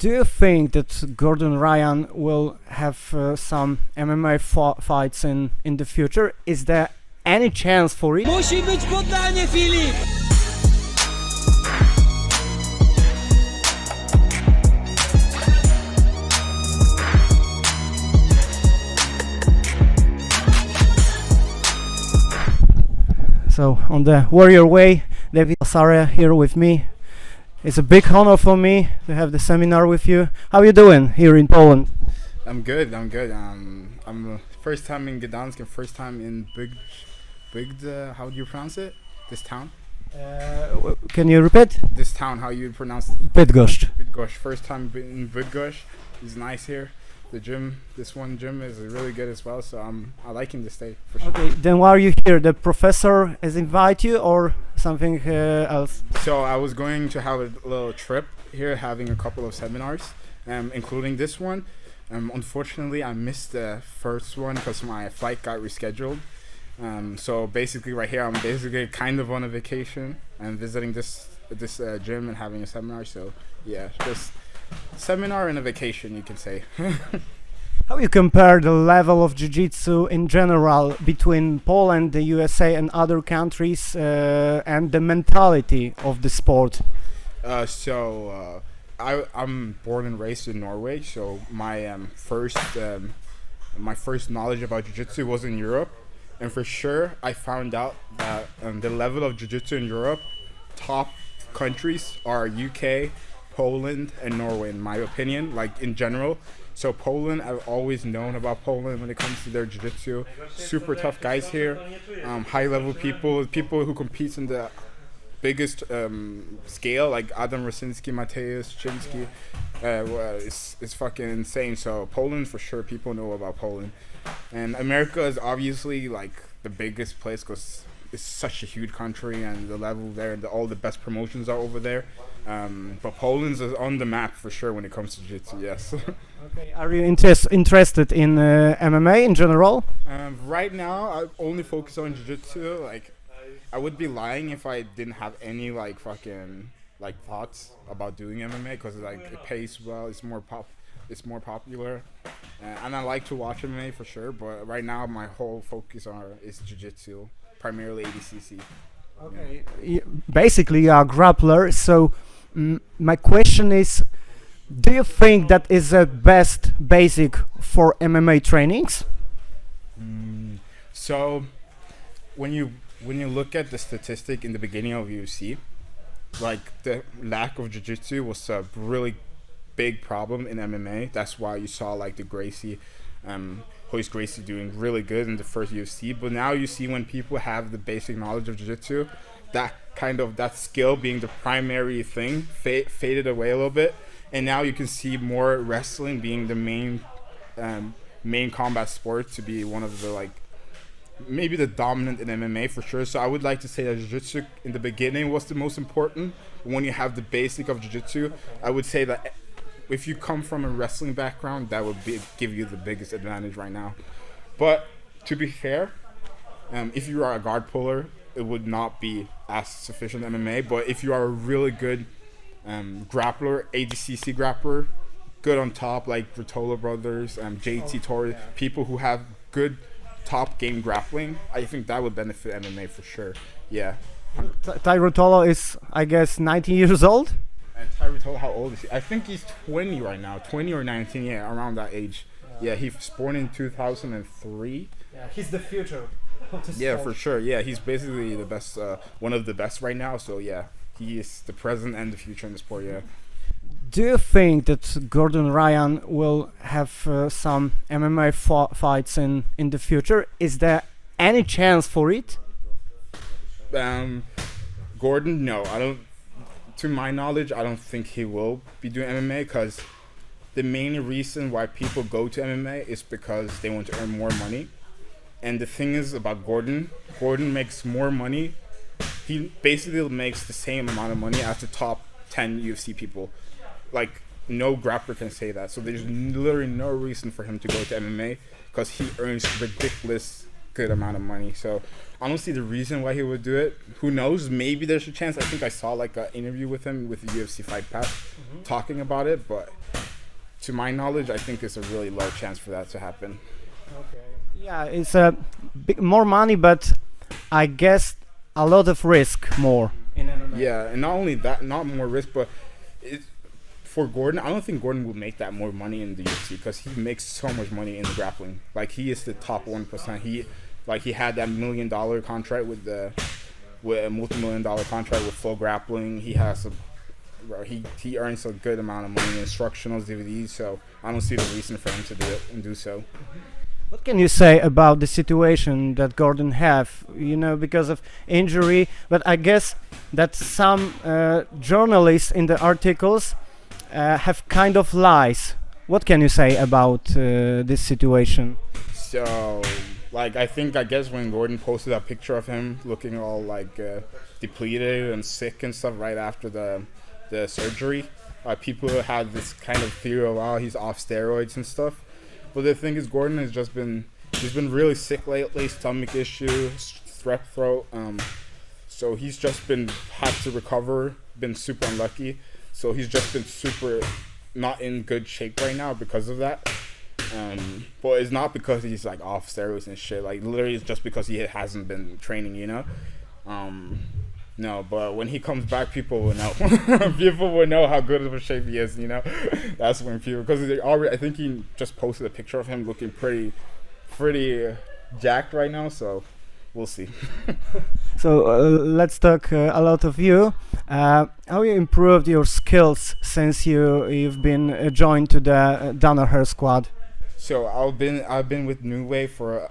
Do you think that Gordon Ryan will have some MMA fights in the future? Is there any chance for it? Musi być poddanie, Filip! So on the warrior way, David Asare here with me. It's a big honor for me to have the seminar with you. How are you doing here in Poland? I'm good. I'm first time in Gdansk and first time in Bygd. How do you pronounce it? This town? Can you repeat? This town, how you pronounce it? Bydgoszcz. Bydgoszcz. First time in Bydgoszcz. It's nice here. The gym, this one gym is really good as well. So I liking to stay for sure. Okay, then why are you here? The professor has invited you or something else? So I was going to have a little trip here, having a couple of seminars, including this one. Unfortunately, I missed the first one because my flight got rescheduled. So basically, right here, I'm basically kind of on a vacation and visiting this gym and having a seminar. So yeah, just seminar and a vacation, you can say. How you compare the level of jiu-jitsu in general between Poland, the USA, and other countries, and the mentality of the sport? I'm born and raised in Norway, so my first knowledge about jiu-jitsu was in Europe, and for sure I found out that the level of jiu-jitsu in Europe, top countries are UK, Poland, and Norway, in my opinion, like in general. So Poland, I've always known about Poland when it comes to their jiu-jitsu. Super tough guys here, high-level people who compete in the biggest scale, like Adam Rosinski, Mateusz Chiński. It's fucking insane. So Poland, for sure, people know about Poland. And America is obviously like the biggest place because it's such a huge country and the level there and all the best promotions are over there. But Poland's is on the map for sure when it comes to jiu-jitsu, yes. Okay, are you interested in MMA in general? Right now, I only focus on jiu-jitsu. Like, I would be lying if I didn't have any like fucking like thoughts about doing MMA because like it pays well, it's more popular, and I like to watch MMA for sure. But right now, my whole focus is jiu-jitsu, primarily ADCC. Okay, basically you are a grappler. So my question is, do you think that is the best basic for MMA trainings? So when you look at the statistic in the beginning of UFC, like the lack of jiu-jitsu was a really big problem in MMA. That's why you saw like the Hoist Gracie doing really good in the first UFC. But now you see when people have the basic knowledge of jiu-jitsu, that skill being the primary thing faded away a little bit. And now you can see more wrestling being the main combat sport to be one of the like maybe the dominant in MMA for sure. So I would like to say that jiu-jitsu in the beginning was the most important. When you have the basic of jiu-jitsu, I would say that if you come from a wrestling background, that would give you the biggest advantage right now. But to be fair, if you are a guard puller, it would not be as sufficient MMA. But if you are a really good grappler, ADCC grappler, good on top, like Rotolo brothers, JT Torres, people who have good top game grappling, I think that would benefit MMA for sure. Yeah. Ty Rotolo is, I guess, 19 years old? And Ty Rotolo, how old is he? I think he's 20 right now, 20 or 19, yeah, around that age. Yeah, he was born in 2003. Yeah, he's the future. Yeah, for sure. Yeah, he's basically the best, one of the best right now. So yeah, he is the present and the future in the sport. Yeah. Do you think that Gordon Ryan will have some MMA fights in the future? Is there any chance for it? Gordon, no, I don't. To my knowledge, I don't think he will be doing MMA because the main reason why people go to MMA is because they want to earn more money. And the thing is about Gordon makes more money. He basically makes the same amount of money as the top 10 UFC people. Like, no grappler can say that. So there's literally no reason for him to go to MMA because he earns ridiculous good amount of money. So I don't see the reason why he would do it. Who knows? Maybe there's a chance. I think I saw like an interview with him with the UFC Fight Pass talking about it, but to my knowledge, I think it's a really low chance for that to happen. Okay. Yeah, it's a bit more money, but I guess a lot of risk more in MMA. Yeah, and not only that, not more risk, but for Gordon, I don't think Gordon will make that more money in the UFC because he makes so much money in the grappling. Like he is the top 1%. He had that $1 million contract with a multi-million-dollar contract with Flow Grappling. He has he earns a good amount of money in instructionals, DVDs. So I don't see the reason for him to do it and do so. What can you say about the situation that Gordon have, because of injury? But I guess that some journalists in the articles have kind of lies. What can you say about this situation? So, I guess when Gordon posted that picture of him looking all depleted and sick and stuff right after the surgery, people had this kind of theory of, oh, he's off steroids and stuff. But the thing is, Gordon he's been really sick lately, stomach issues, strep throat. So he's just had to recover, been super unlucky. So he's just been super not in good shape right now because of that. But it's not because he's off steroids and shit. Literally, it's just because he hasn't been training, No, but when he comes back, people will know. People will know how good of a shape he is, That's when people, because I think he just posted a picture of him looking pretty jacked right now. So we'll see. So let's talk a lot of you. How you improved your skills since you've been joined to the Danaher squad? So I've been with New Wave for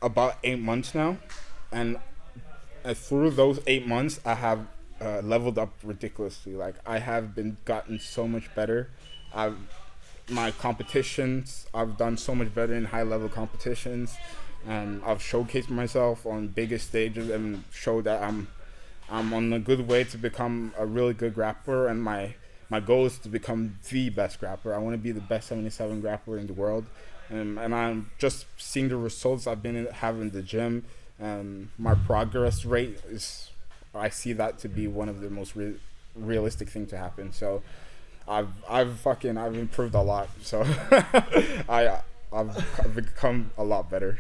about 8 months now, and through those 8 months, I have leveled up ridiculously. I have gotten so much better. My competitions, I've done so much better in high-level competitions. I've showcased myself on biggest stages and showed that I'm on a good way to become a really good grappler. And my goal is to become the best grappler. I want to be the best 77 grappler in the world. And I'm just seeing the results I've been having in the gym. My progress rate I see that to be one of the most realistic things to happen. So I've improved a lot. So I've become a lot better.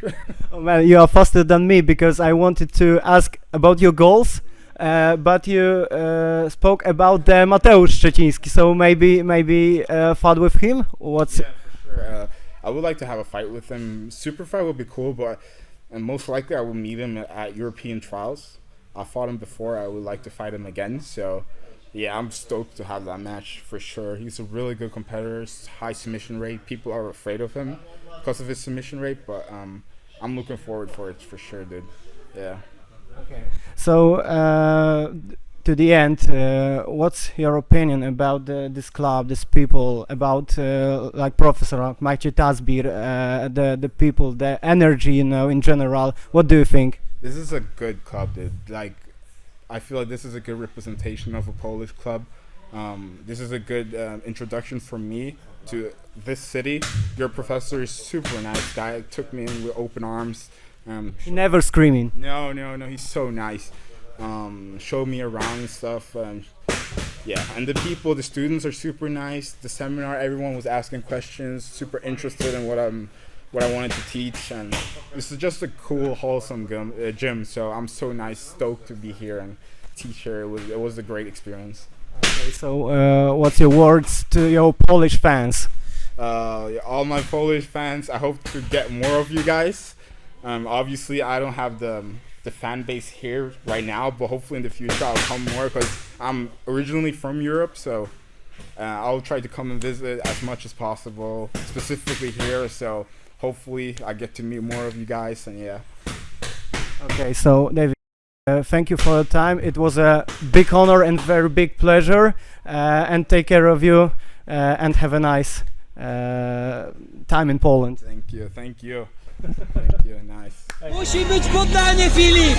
Oh man, you are faster than me because I wanted to ask about your goals, but you spoke about Mateusz Szczeciński. So maybe fight with him. Yeah, for sure. I would like to have a fight with him. Super fight would be cool, but most likely I will meet him at European trials. I fought him before. I would like to fight him again. So yeah, I'm stoked to have that match for sure. He's a really good competitor. High submission rate. People are afraid of him because of his submission rate, but I'm looking forward for it for sure, dude. Yeah. Okay. So to the end, what's your opinion about this club, these people, about Professor Maciej Tasbir, the people, the energy, in general? What do you think? This is a good club, dude. I feel like this is a good representation of a Polish club. This is a good introduction for me to this city. Your professor is super nice guy. Took me in with open arms. Never screaming. No. He's so nice. Showed me around and stuff. Yeah, and the students are super nice. The seminar, everyone was asking questions, super interested in what I wanted to teach, and this is just a cool, wholesome gym. So I'm so stoked to be here and teach here. It was a great experience. Okay, so what's your words to your Polish fans? All my Polish fans, I hope to get more of you guys. Obviously, I don't have the fan base here right now, but hopefully in the future I'll come more because I'm originally from Europe, so I'll try to come and visit as much as possible, specifically here. So hopefully I get to meet more of you guys, and yeah. Okay, so David, thank you for your time. It was a big honor and very big pleasure, and take care of you, and have a nice time in Poland. Thank you. Nice. Musi być poddanie, Filip!